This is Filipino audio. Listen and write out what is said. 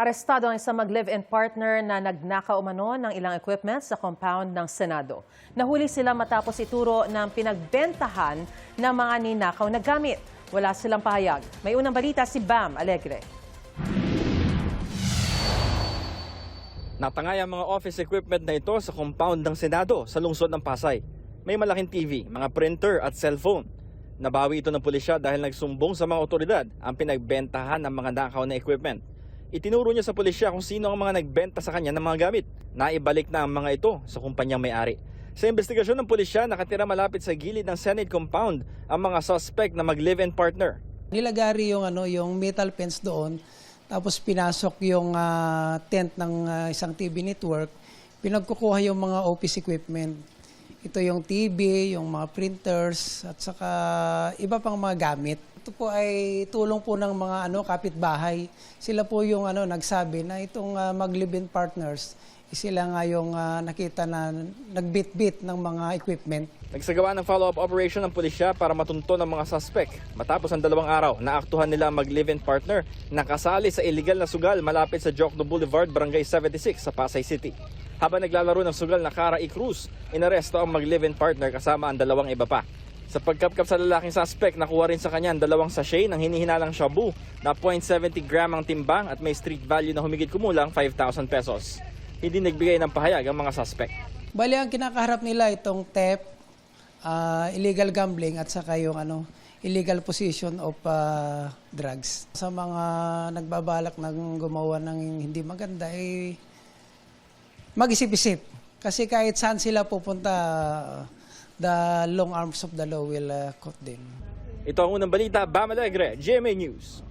Arestado ang isang mag-live-in partner na nagnakaw umano ng ilang equipment sa compound ng Senado. Nahuli sila matapos ituro ng pinagbentahan ng mga ninakaw na gamit. Wala silang pahayag. May unang balita si Bam Alegre. Natangay ang mga office equipment na ito sa compound ng Senado sa lungsod ng Pasay. May malaking TV, mga printer at cellphone. Nabawi ito ng pulisya dahil nagsumbong sa mga otoridad ang pinagbentahan ng mga nakaw na equipment. Itinuro niya sa pulisya kung sino ang mga nagbenta sa kanya ng mga gamit. Naibalik na ang mga ito sa kumpanyang may-ari. Sa investigasyon ng pulisya, nakatira malapit sa gilid ng Senate compound ang mga suspect na mag-live-in partner. Nilagari yung metal fence doon, tapos pinasok yung tent ng isang TV network, pinagkukuha yung mga office equipment. Ito yung TV, yung mga printers, at saka iba pang mga gamit. Ito po ay tulong po ng mga kapitbahay. Sila po yung nagsabi na itong mag-live-in partners, sila nga yung nakita na nagbit-bit ng mga equipment. Nagsagawa ng follow-up operation ng pulisya para matunto ng mga suspect. Matapos ang 2 araw, naaktuhan nila ang mag-live-in partner na kasali sa illegal na sugal malapit sa Jocno Boulevard, Barangay 76 sa Pasay City. Habang naglalaro ng sugal na Cara E. Cruz, inaresto ang mag-live-in partner kasama ang 2 iba pa. Sa pagkapkap sa lalaking suspect, nakuha rin sa kanya ang 2 sachet ng hinihinalang shabu na 0.70 gram ang timbang at may street value na humigit kumulang 5,000 pesos. Hindi nagbigay ng pahayag ang mga suspect. Bali, ang kinakaharap nila itong theft, illegal gambling at saka yung illegal possession of drugs. Sa mga nagbabalak ng gumawa ng hindi maganda, mag-isip-isip. Kasi kahit saan sila pupunta, the long arms of the law will caught them. Ito ang unang balita, Bam Alegre, GMA News.